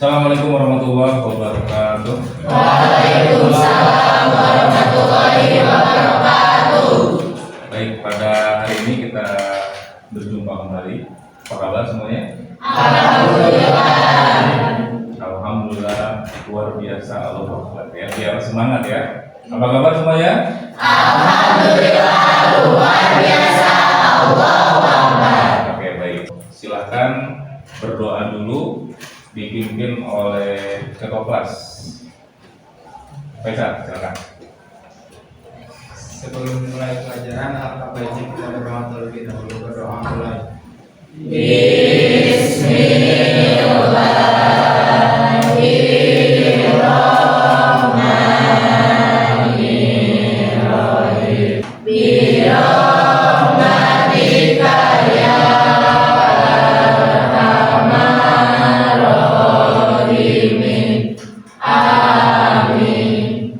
Assalamualaikum warahmatullahi wabarakatuh. Waalaikumsalam warahmatullahi wabarakatuh. Baik, pada hari ini kita berjumpa kembali. Apa kabar semuanya? Alhamdulillah. Alhamdulillah, luar biasa, Allah Akbar ya. Biar semangat ya. Apa kabar semuanya? Alhamdulillah, luar biasa, Allahu Akbar. Oke, baik. Silahkan berdoa dulu, dipimpin oleh ketua kelas. Faisal, silakan. Sebelum mulai pelajaran, alangkah baiknya kita berdoa terlebih dahulu. Berdoa mulai. Bismillahirrahmanirrahim. Birahmatika ya arhamar rahimin. Amin.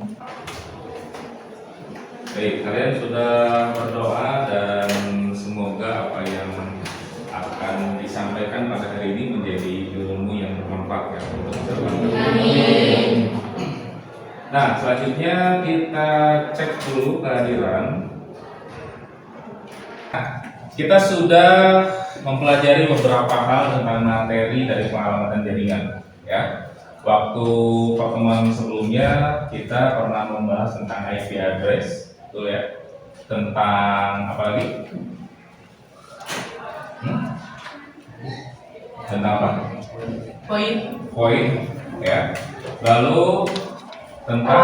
Baik, kalian sudah berdoa dan semoga apa yang akan disampaikan pada hari ini menjadi ilmu yang bermanfaat ya untuk masyarakat. Amin. Nah, selanjutnya kita cek dulu kehadiran. Nah, kita sudah mempelajari beberapa hal tentang materi dari pengamatan jaringan ya. Waktu pertemuan sebelumnya kita pernah membahas tentang IP address, betul ya? Tentang apa lagi? Tentang apa? Poin ya. Lalu tentang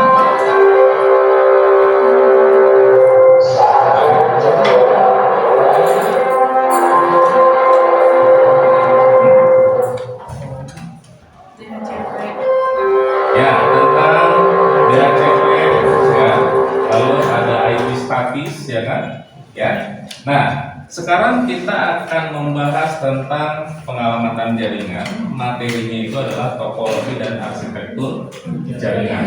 ya, tentang DHCP ya. Lalu ada IP statis ya kan? Ya. Nah, sekarang kita akan membahas tentang pengamatan jaringan. Materinya itu adalah topologi dan arsitektur jaringan.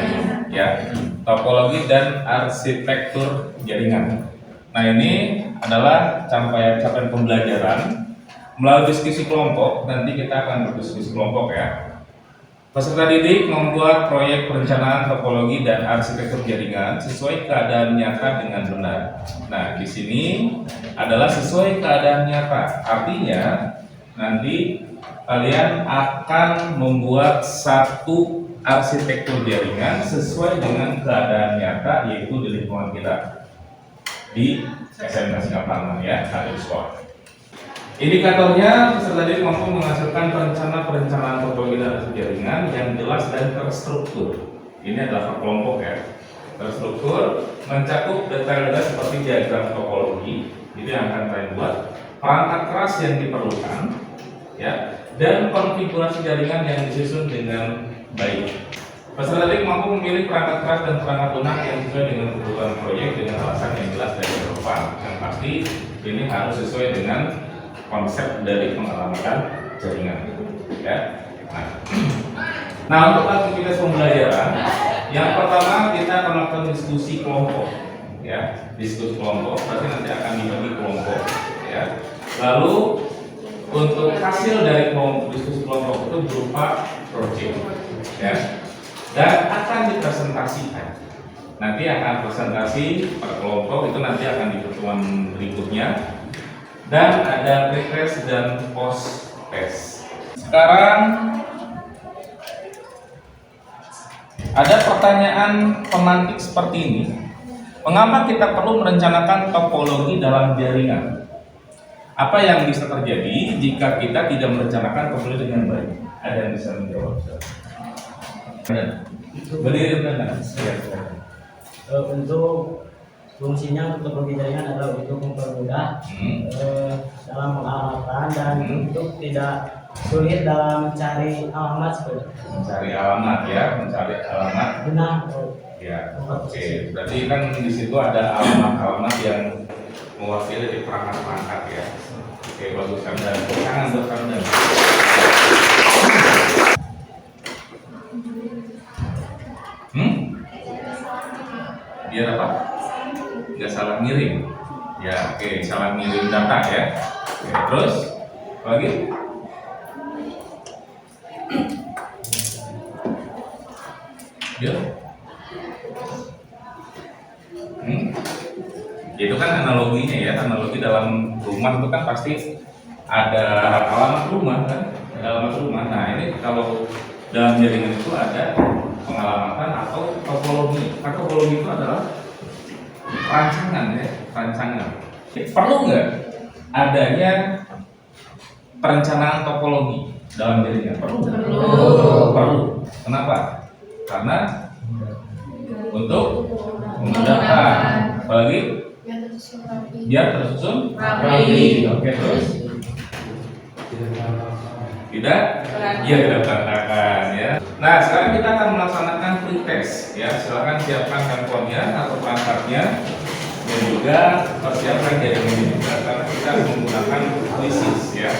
Ya, topologi dan arsitektur jaringan. Nah, ini adalah capaian pembelajaran melalui diskusi kelompok. Nanti kita akan berdiskusi kelompok ya. Peserta didik membuat proyek perencanaan topologi dan arsitektur jaringan sesuai keadaan nyata dengan benar. Nah, di sini adalah sesuai keadaan nyata. Artinya, nanti kalian akan membuat satu arsitektur jaringan sesuai dengan keadaan nyata, yaitu di lingkungan kita di SMK Singaparna ya, Hadir Sekolah. Indikatornya, peserta didik mampu menghasilkan perencanaan topologi dan arsitektur jaringan yang jelas dan terstruktur. Ini adalah per kelompok ya. Terstruktur, mencakup detail-detail seperti diagram topologi, itu yang akan kalian buat, perangkat keras yang diperlukan, ya, dan konfigurasi jaringan yang disusun dengan baik. Peserta didik mampu memilih perangkat keras dan perangkat lunak yang sesuai dengan kebutuhan proyek dengan alasan yang jelas dan relevan. Yang pasti ini harus sesuai dengan konsep dari pengamatan jaringan ya. Nah, untuk aktivitas pembelajaran yang pertama kita akan melakukan diskusi kelompok ya. Diskusi kelompok berarti nanti akan dibagi kelompok ya. Lalu untuk hasil dari diskusi kelompok itu berupa proyek ya, dan akan dipresentasikan. Nanti akan presentasi per kelompok itu nanti akan di pertemuan berikutnya. Dan ada pre-test dan post-test. Sekarang ada pertanyaan pemantik seperti ini. Mengapa kita perlu merencanakan topologi dalam jaringan? Apa yang bisa terjadi jika kita tidak merencanakan topologi dengan baik? Ada yang bisa menjawab? Berdiri benar. Untuk fungsinya untuk topologi jaringan adalah untuk mempermudah dalam pengamatan dan untuk tidak sulit dalam mencari alamat seperti Mencari alamat ya, mencari alamat. benar. Ya, oke. Berarti kan di situ ada alamat-alamat yang mewakili di perangkat-perangkat ya. Oke, bagus Kamdan. Tangan buat Kamdan. Biar apa? Nggak salah ngirim. Ya, oke, salah ngirim data ya. Oke, terus lagi Ya. Itu kan analoginya ya, analogi dalam rumah itu kan pasti ada alamat rumah kan, ada alamat rumah. Nah ini kalau dalam jaringan itu ada pengalamatan atau topologi. Topologi itu adalah rancangan ya, rancangan. Perlu nggak adanya perencanaan topologi dalam jaringan? Perlu nggak? Perlu. Kenapa? Karena untuk memudahkan, apalagi biar tersusun rapi. Oke, terus tidak berantakan ya. Nah sekarang kita akan melaksanakan pretest ya. Silakan siapkan handphonenya atau perangkatnya dan juga persiapkan jaringannya juga karena kita menggunakan quizzes ya.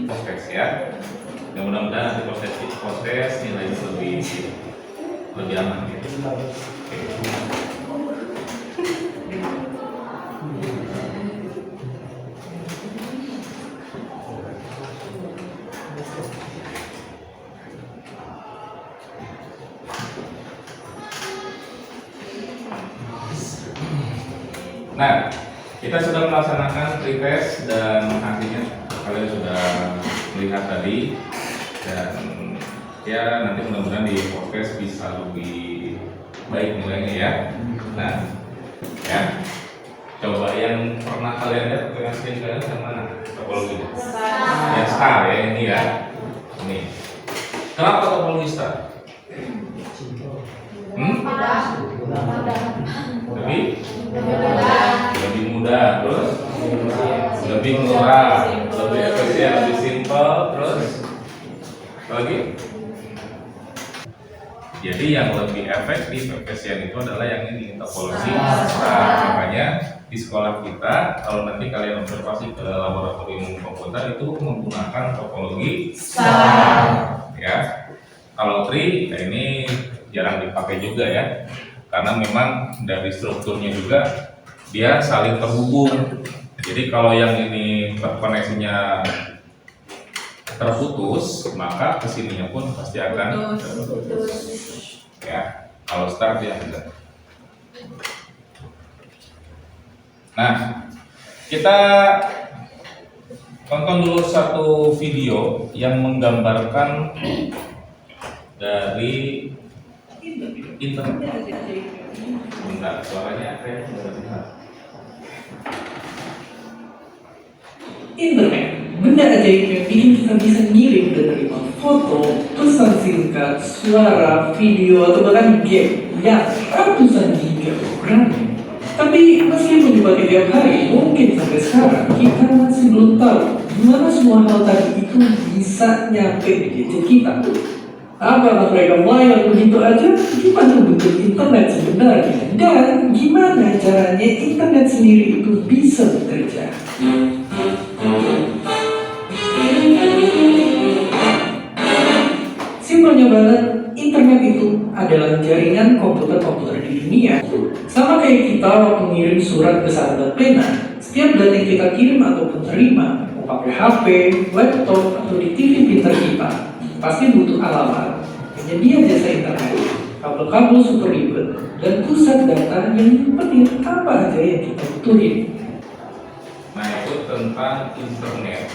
Proses ya. Ya mudah-mudahan nanti proses nilainya lebih aman gitu. Nah, kita sudah melaksanakan pretest dan hasilnya kalian sudah melihat tadi dan ya nanti mudah-mudahan di podcast bisa lebih baik nilainya ya. Nah, ya coba yang pernah kalian lihat dengan screen kalian yang mana topologi? Yang star ya ini ya. Ini. Kenapa topologi star? Lebih mudah, terus lebih murah, lebih efisien, lebih simpel, terus lagi. Jadi yang lebih efektif, efisien itu adalah yang ini topologi star. Makanya di sekolah kita kalau nanti kalian observasi ke laboratorium komputer itu menggunakan topologi star. Ya, kalau tree ya ini jarang dipakai juga ya. Karena memang dari strukturnya juga dia saling terhubung. Jadi kalau yang ini koneksinya terputus, maka kesininya pun pasti akan terputus. Ya, kalau star dia enggak. Nah, kita tonton dulu satu video yang menggambarkan dari internet. Bentar, suaranya kayak Internet, benda ajaib yang bikin kita bisa ngirim dan terima foto, pesan singkat, suara, video, atau bahkan game yang ratusan giga programnya. Tapi meskipun dipakai tiap hari, mungkin sampai sekarang kita masih belum tahu gimana semua hal tadi itu bisa nyampe di gadget kita. Apakah mereka melayang begitu aja? Gimana bentuk internet sebenarnya? Dan gimana caranya internet sendiri itu bisa bekerja? banget, internet itu adalah jaringan komputer-komputer di dunia. Sama kayak kita waktu ngirim surat ke sahabat pena, setiap data yang kita kirim ataupun terima, mau pakai HP, laptop, atau di TV printer kita, pasti butuh alamat, penyedia jasa internet, kabel-kabel super ribet, dan pusat data yang nyimpenin apa aja yang kita butuhin. Nah, itu tentang internet.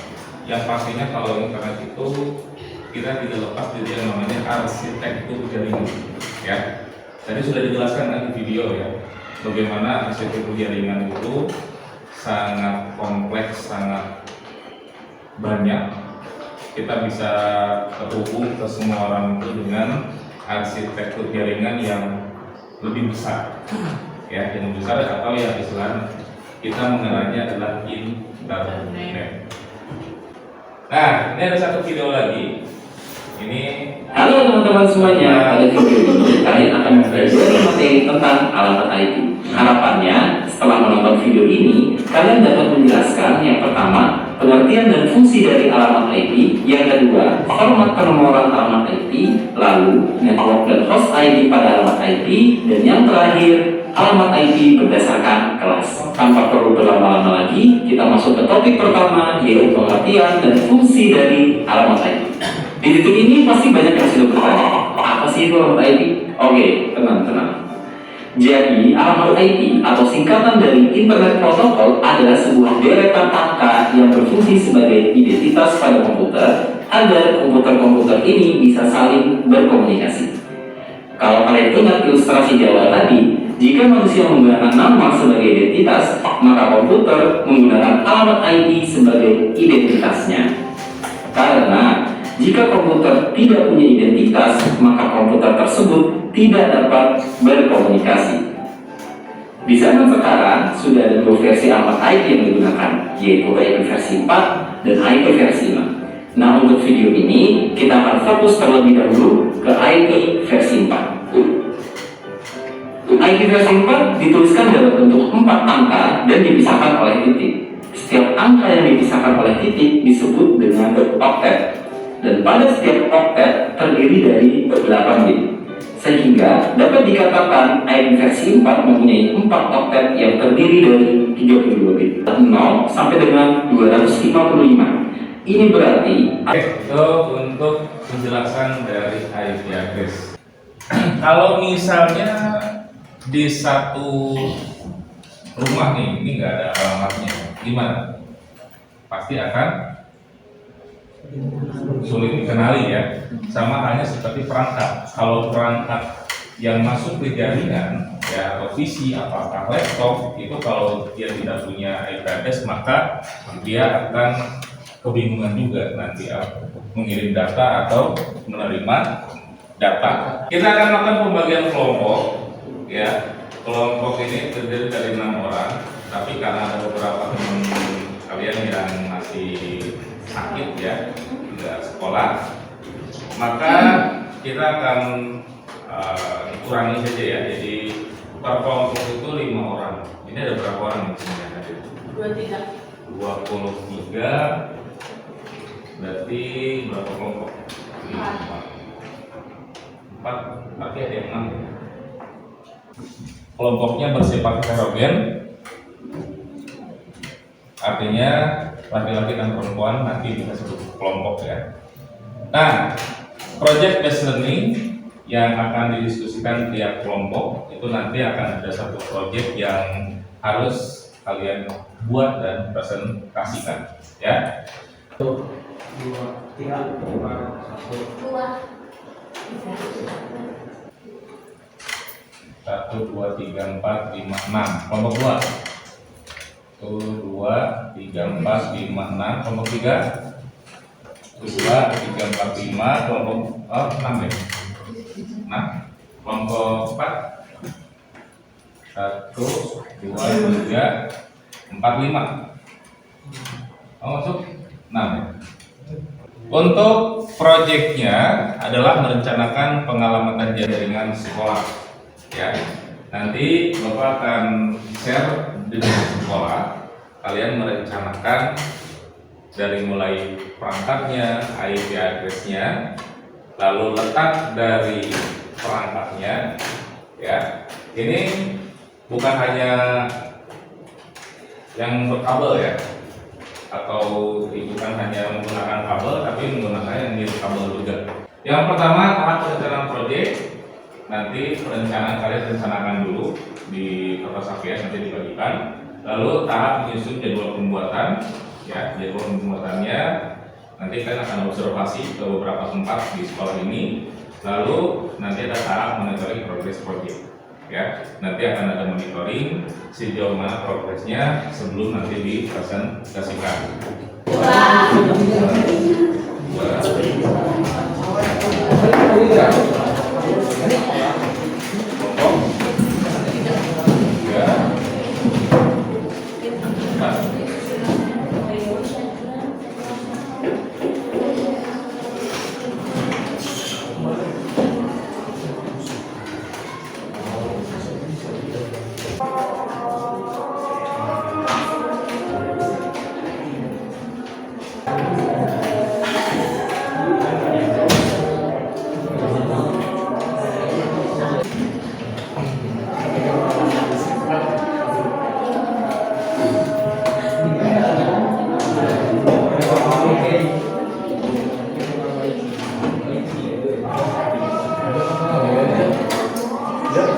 Yang pastinya kalau internet itu kita tidak lepas dari yang namanya arsitektur jaringan. Ya, tadi sudah dijelaskan di video ya, bagaimana arsitektur jaringan itu sangat kompleks, sangat banyak. Kita bisa terhubung ke semua orang itu dengan arsitektur jaringan yang lebih besar, ya, yang besar atau yang istilahnya kita mengenalnya adalah internet. Nah, ini ada satu video lagi. Ini Halo teman-teman semuanya, pada video ini kalian akan mempelajari materi tentang alamat IP. Harapannya, setelah menonton video ini, kalian dapat menjelaskan yang pertama, pengertian dan fungsi dari alamat IP, yang kedua, format penomoran alamat IP, lalu network dan host ID pada alamat IP, dan yang terakhir, alamat IP berdasarkan kelas. Tanpa perlu berlama-lama lagi, kita masuk ke topik pertama, yaitu pengertian dan fungsi dari alamat IP. Di titik ini pasti banyak yang sudah bertanya, apa sih itu alamat IP? Oke, tenang. Jadi, alamat IP atau singkatan dari Internet Protocol adalah sebuah deretan angka yang berfungsi sebagai identitas pada komputer agar komputer-komputer ini bisa saling berkomunikasi. Kalau kalian ingat ilustrasi di awal tadi, jika manusia menggunakan nama sebagai identitas, maka komputer menggunakan alamat IP sebagai identitasnya. Karena jika komputer tidak punya identitas, maka komputer tersebut tidak dapat berkomunikasi. Di zaman sekarang sudah ada dua versi alamat IP yang digunakan, yaitu IP versi 4 dan IP versi 5. Nah, untuk video ini kita akan fokus terlebih dahulu ke IP versi 4. IP versi 4 dituliskan dalam bentuk 4 angka dan dipisahkan oleh titik. Setiap angka yang dipisahkan oleh titik disebut dengan oktet. Dan pada setiap oktet terdiri dari 8 bit. Sehingga dapat dikatakan IP versi 4 mempunyai 4 oktet yang terdiri dari 32 bit. 0 sampai dengan 255. Ini berarti itu untuk penjelasan dari IP address. Kalau misalnya di satu rumah nih, ini nggak ada alamatnya, gimana? Pasti akan sulit dikenali ya. Sama halnya seperti perangkat. Kalau perangkat yang masuk ke jaringan ya, atau PC apakah laptop, itu kalau dia tidak punya IP address maka dia akan kebingungan juga nanti mengirim data atau menerima data. Kita akan melakukan pembagian kelompok ya. Kelompok ini terdiri dari 6 orang, tapi karena ada beberapa teman kalian yang masih sakit ya, tidak sekolah, maka kita akan kurangi saja ya. Jadi per kelompok itu 5 orang. Ini ada berapa orang di sini yang hadir? 23. Berarti berapa kelompok? 4. Berarti ada yang 6 ya? Kelompoknya bersifat heterogen, artinya laki-laki dan perempuan nanti bisa sebut kelompok ya. Nah, project based learning yang akan didiskusikan tiap kelompok itu nanti akan ada satu project yang harus kalian buat dan presentasikan ya. 2, 3, 4, 1, 2, 3, 4, 5, 6. Kelompok 2. 1, 2, 3, 4, 5, 6. Kelompok 3. 2, 3, 4, 5. Kelompok 6 ya. 6. Kelompok 4. 1, 2, 3, 4, 5. Masuk 6 ya. Untuk proyeknya adalah merencanakan pengamatan jaringan sekolah ya. Nanti Bapak akan share dengan sekolah, kalian merencanakan dari mulai perangkatnya, IP address-nya, lalu letak dari perangkatnya, ya. Ini bukan hanya yang berkabel ya, atau bukan hanya menggunakan kabel, tapi menggunakan yang nirkabel juga. Yang pertama, tahap perencanaan proyek. Nanti perencanaan kalian rencanakan dulu di kertas APS, nanti dibagikan. Lalu tahap menyusun jadwal pembuatan, ya, jadwal pembuatannya. Nanti kalian akan observasi ke beberapa tempat di sekolah ini. Lalu nanti ada tahap monitoring progres proyek. Ya, nanti akan ada monitoring sejauh mana progresnya sebelum nanti dipresentasikan.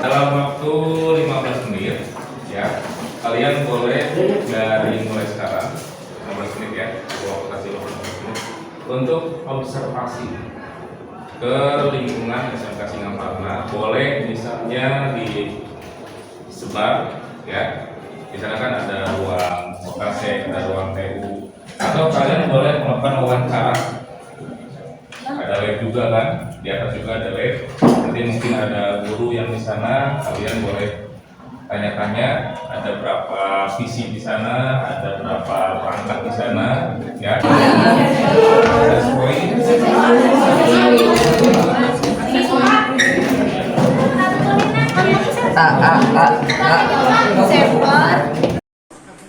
Dalam waktu 15 menit, ya, kalian boleh dari mulai sekarang 15 menit ya, gua kasih 15 menit untuk observasi ke lingkungan SMK Singaparna. Boleh misalnya disebar, ya. Di sana kan ada ruang OKC, ada ruang TU, atau kalian boleh melakukan wawancara. Ada lab juga kan, di atas juga ada lab. Nanti mungkin ada guru yang di sana, kalian boleh tanya-tanya. Ada berapa visi di sana, ada berapa perangkat di sana, ya.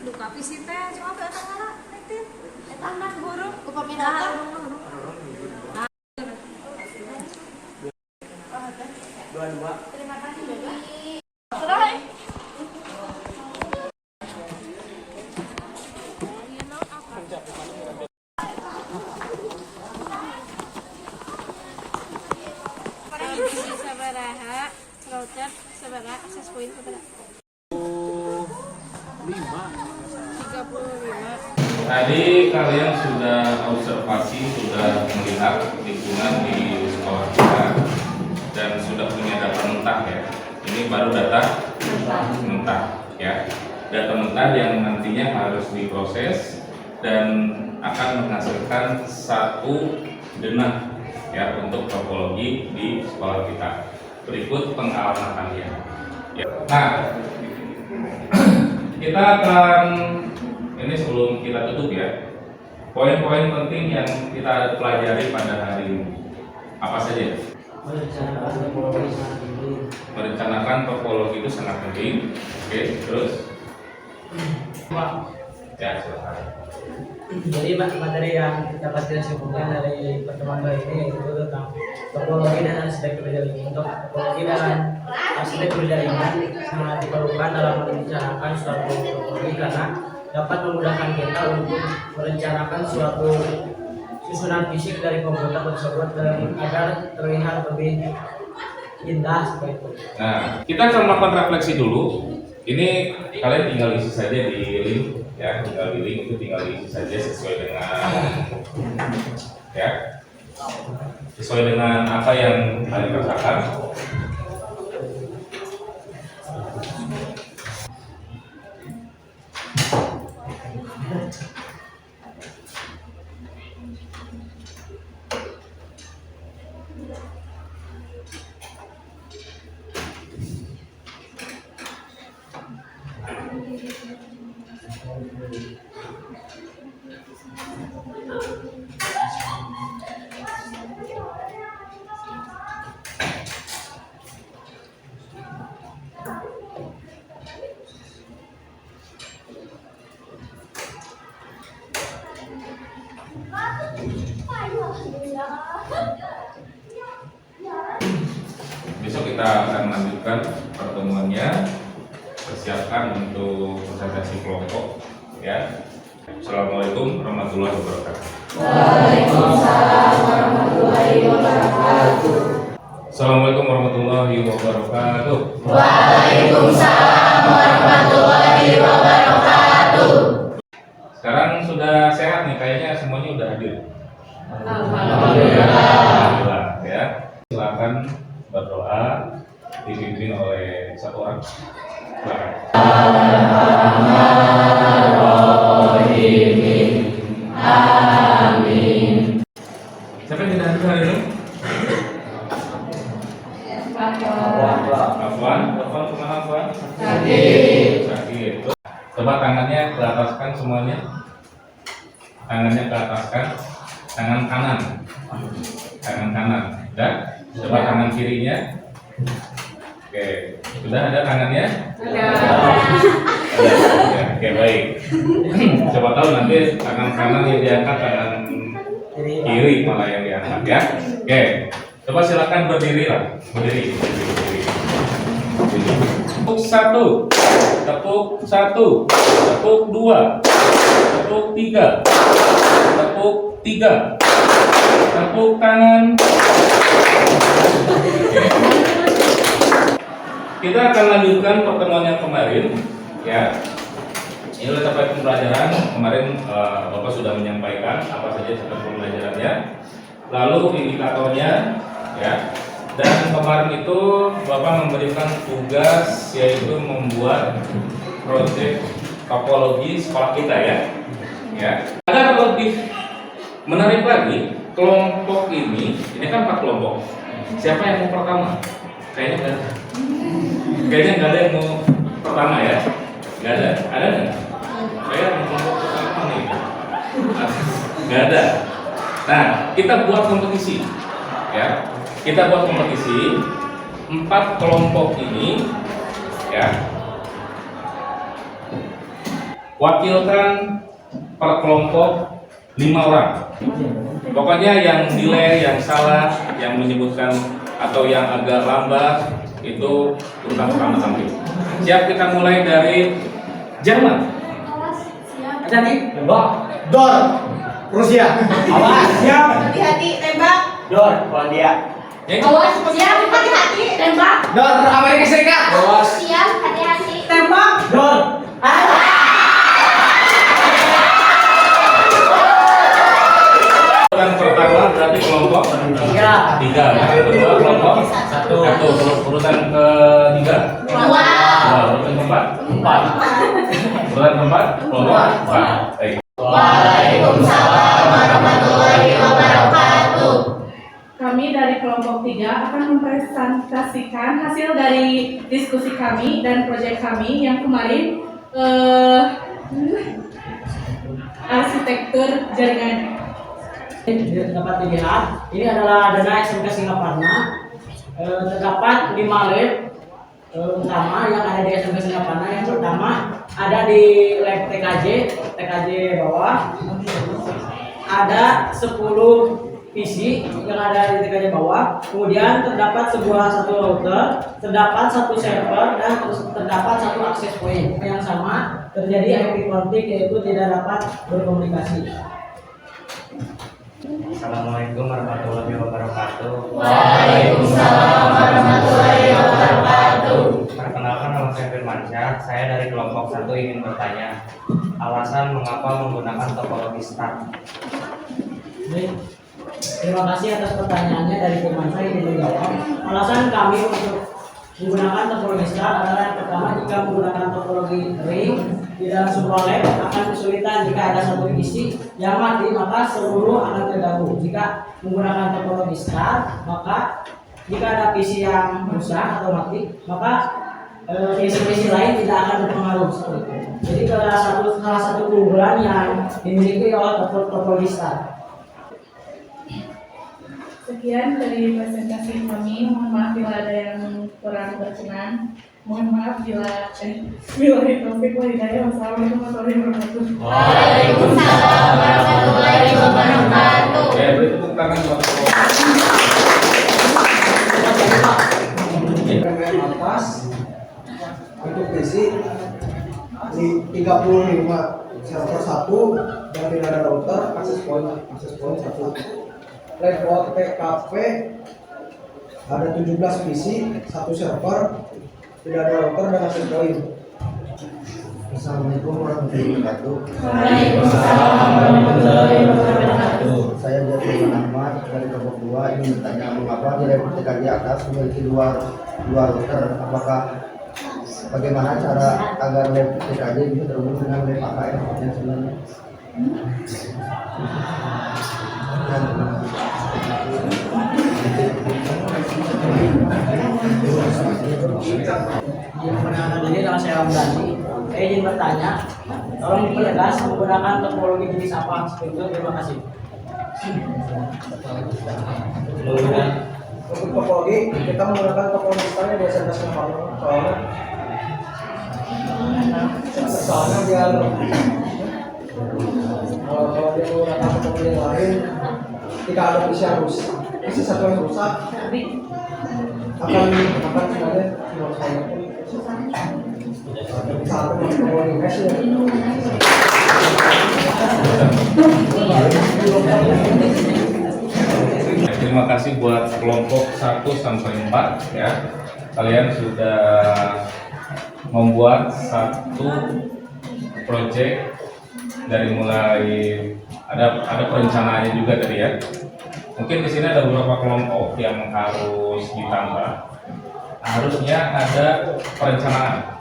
Duka visi teh coba eta ngara etin eta anak guru koordinator. Terima kasih Bapak. Sudah. Visi sabaraha, router sabaraha, akses point sabaraha. 35. Tadi kalian sudah observasi, sudah melihat lingkungan di sekolah kita dan sudah punya data mentah ya. Ini baru data mentah ya. Data mentah yang nantinya harus diproses dan akan menghasilkan satu denah ya untuk topologi di sekolah kita. Berikut pengamatan ya. Nah, kita akan ini sebelum kita tutup ya, poin-poin penting yang kita pelajari pada hari ini apa saja? Merencanakan topologi itu sangat penting. Oke, terus ya silakan. Jadi materi yang kita pasti sebutkan dari pertemuan kali ini yaitu tentang topologi dan aspek berjaringan. Untuk topologi dan aspek berjaringan sangat diperlukan dalam merencanakan suatu topologi karena dapat memudahkan kita untuk merencanakan suatu susunan fisik dari komputer tersebut dan agar terlihat lebih indah seperti itu. Nah, kita akan melakukan refleksi dulu. Ini kalian tinggal isi saja di link ya, tinggal di link itu tinggal isi saja sesuai dengan ya, sesuai dengan apa yang kalian rasakan. kita akan lanjutkan pertemuannya. Persiapkan untuk presentasi kelompok ya. Assalamualaikum warahmatullahi wabarakatuh. Waalaikumsalam warahmatullahi wabarakatuh. Assalamualaikum warahmatullahi wabarakatuh. Waalaikumsalam warahmatullahi wabarakatuh. Sekarang sudah sehat nih, kayaknya semuanya udah hadir. Alhamdulillah. Alhamdulillah ya. Silakan berdoa dipimpin oleh satu orang. Silakan. Amin. Siapa yang tidak hadir hari ini? Afwan, kemana Afwan? Sakit. Coba tangannya ke ataskan semuanya. Tangannya ke ataskan. Tangan kanan. Tangan kanan. Sudah? Coba tangan kirinya. Oke. Sudah ada tangannya? Ada. Ya, oke, baik. Coba tahu nanti tangan kanan yang diangkat, tangan kiri malah yang diangkat ya. Oke. Coba silakan berdiri lah. Berdiri. Tepuk 1, tepuk 1, tepuk 2, tepuk 3, tepuk 3, tepuk tangan. Kita akan lanjutkan pertemuan yang kemarin ya. Ini adalah capaian pembelajaran kemarin. Bapak sudah menyampaikan apa saja capaian pembelajarannya, lalu indikatornya ya. Dan kemarin itu Bapak memberikan tugas yaitu membuat proyek topologi sekolah kita ya. Ya. Agar lebih menarik lagi, kelompok ini kan 4 kelompok. Siapa yang mau pertama? Kayaknya nggak ada yang mau pertama ya. Nggak ada. Ada nggak? Saya mau kelompok pertama nih. Nggak ada. Nah, kita buat kompetisi ya. Kita buat kompetisi 4 kelompok ini ya. Wakilkan per kelompok 5 orang. Pokoknya yang nilai yang salah, yang menyebutkan atau yang agak lambat itu urutan pertama sampai. Siap, kita mulai dari Jerman. Ada nih, tembak. Dor, Rusia. Awas, siap. Hati-hati, tembak. Dor, Polandia. Ya, Awas, siap, hati-hati, tembak. Dor, Amerika Serikat. Awas. Siap, hati-hati, tembak. Dor. urutan pertama berarti kelompok 3. Yang kedua kelompok 1. Urutan ketiga. Dua. Urutan keempat 4. Urutan keempat kelompok 4. Baik. Waalaikumsalam warahmatullahi wabarakatuh. Kami dari kelompok 3 akan mempresentasikan hasil dari diskusi kami dan proyek kami yang kemarin arsitektur jaringan. Dapat dilihat, ini adalah dana SMK Singaparna. Terdapat 5 lab utama yang ada di SMK Singaparna. Yang pertama ada di lab TKJ bawah. Ada 10 PC yang ada di TKJ bawah. Kemudian terdapat satu router, terdapat 1 server, dan terdapat 1 access point. Yang sama terjadi IP conflict, yaitu tidak dapat berkomunikasi. Assalamualaikum warahmatullahi wabarakatuh. Waalaikumsalam warahmatullahi wabarakatuh. Perkenalkan, nama saya Firmansyah. Saya dari kelompok 1 ingin bertanya alasan mengapa menggunakan topologi STAR. Baik. Terima kasih atas pertanyaannya dari Firmansyah ini menjawab. Alasan kami untuk menggunakan topologi STAR adalah yang pertama, jika menggunakan topologi ring di dalam sebuah lab akan kesulitan jika ada satu isi yang mati, maka seluruh akan terganggu. Jika menggunakan topologi STAR, maka jika ada PC yang rusak atau mati, maka PC lain tidak akan berpengaruh seperti itu. Jadi salah satu keunggulan yang dimiliki oleh topologi STAR. Sekian dari presentasi kami. Mohon maaf bila ada yang kurang berkenan. Mohon maaf bila taufiq wal hidayah. Wassalamualaikum warahmatullahi wabarakatuh. Waalaikumsalam warahmatullahi wabarakatuh. Ya, beri tepuk tangan buat kelompok. 35 server 1 dan tidak ada router, akses point 1. Level TKP ada 17 PC, 1 server, tidak ada router dan akses point. Assalamualaikum warahmatullahi wabarakatuh. Waalaikumsalam warahmatullahi wabarakatuh. Saya Jatuh Ahmad dari kelompok 2 ingin bertanya mengapa di level TKJ atas memiliki dua router. Apakah bagaimana cara agar level TKJ bisa terhubung dengan level AKM yang sebenarnya? Yang menanyakan ini adalah saya Ramdhani. Saya ingin bertanya, tolong diperjelas menggunakan topologi jenis apa? Seperti itu, terima kasih. Untuk topologi, kita menggunakan topologi standar di SMS soalnya biar kalau dia menggunakan topologi yang lain jika ada PC satu yang rusak akan sebenarnya satu topologi mesh ya. Terima kasih buat kelompok 1 sampai 4 ya. Kalian sudah membuat satu project dari mulai ada perencanaannya juga tadi ya. Mungkin di sini ada beberapa kelompok yang harus ditambah. Harusnya ada perencanaan.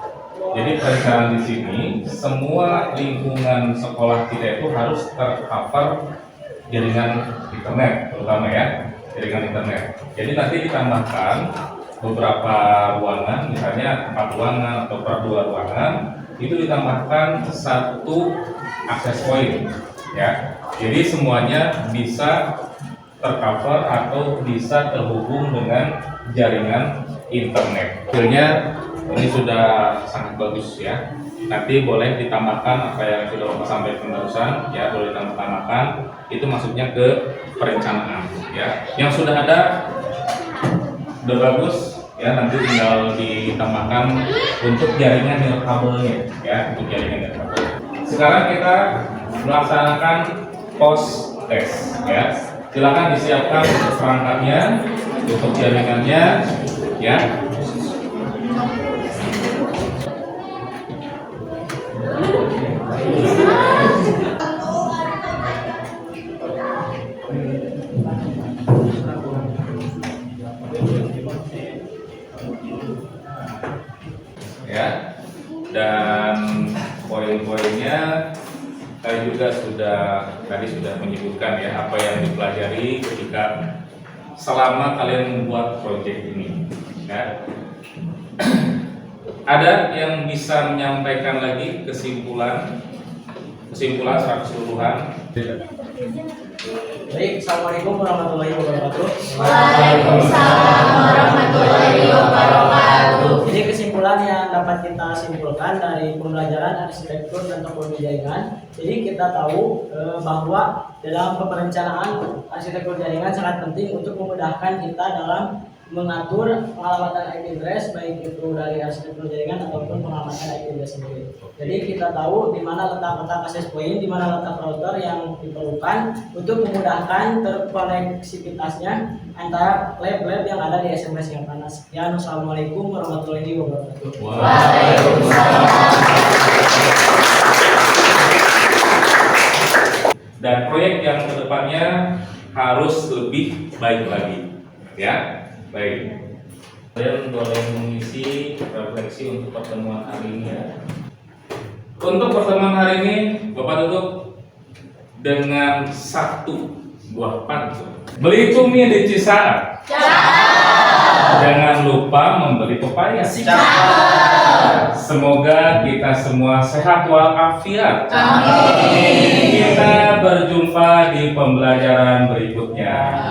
Jadi perencanaan di sini semua lingkungan sekolah kita itu harus tercover jaringan internet, terutama ya jaringan internet. Jadi nanti ditambahkan beberapa ruangan, misalnya 4 ruangan atau per 2 ruangan, itu ditambahkan 1 akses point, ya. Jadi semuanya bisa tercover atau bisa terhubung dengan jaringan internet. Hasilnya ini sudah sangat bagus ya. Nanti boleh ditambahkan apa yang sudah Bapak sampaikan barusan, ya boleh ditambahkan. Itu masuknya ke perencanaan, ya. Yang sudah ada udah bagus, ya nanti tinggal ditambahkan untuk jaringan nirkabelnya, ya untuk jaringan nirkabel. Sekarang kita melaksanakan post test, ya. Silakan disiapkan perangkatnya untuk jaringannya, ya. Ya, dan poin-poinnya saya juga tadi sudah menyebutkan ya apa yang dipelajari ketika selama kalian membuat proyek ini. Ya. Ada yang bisa menyampaikan lagi kesimpulan secara keseluruhan? Baik, assalamualaikum warahmatullahi wabarakatuh. Waalaikumsalam warahmatullahi wabarakatuh. Jadi kesimpulan yang dapat kita simpulkan dari pembelajaran arsitektur dan topologi jaringan. Jadi kita tahu bahwa dalam perencanaan arsitektur jaringan sangat penting untuk memudahkan kita dalam mengatur pengalamatan IP address, baik itu dari arsitektur jaringan ataupun pengalamatan IP address sendiri. Jadi kita tahu di mana letak access point, di mana letak router yang diperlukan untuk memudahkan terkoneksivitasnya antara lab-lab yang ada di SMS yang panas. Ya, Assalamualaikum warahmatullahi wabarakatuh. Waalaikumsalam. Dan proyek yang kedepannya harus lebih baik lagi, ya. Baik, kalian boleh mengisi refleksi untuk pertemuan hari ini ya. Untuk pertemuan hari ini, Bapak tutup dengan 1 buah pantun. Beli cumi di Cisaat. Jangan lupa membeli pepaya. Semoga kita semua sehat walafiat. Kita berjumpa di pembelajaran berikutnya.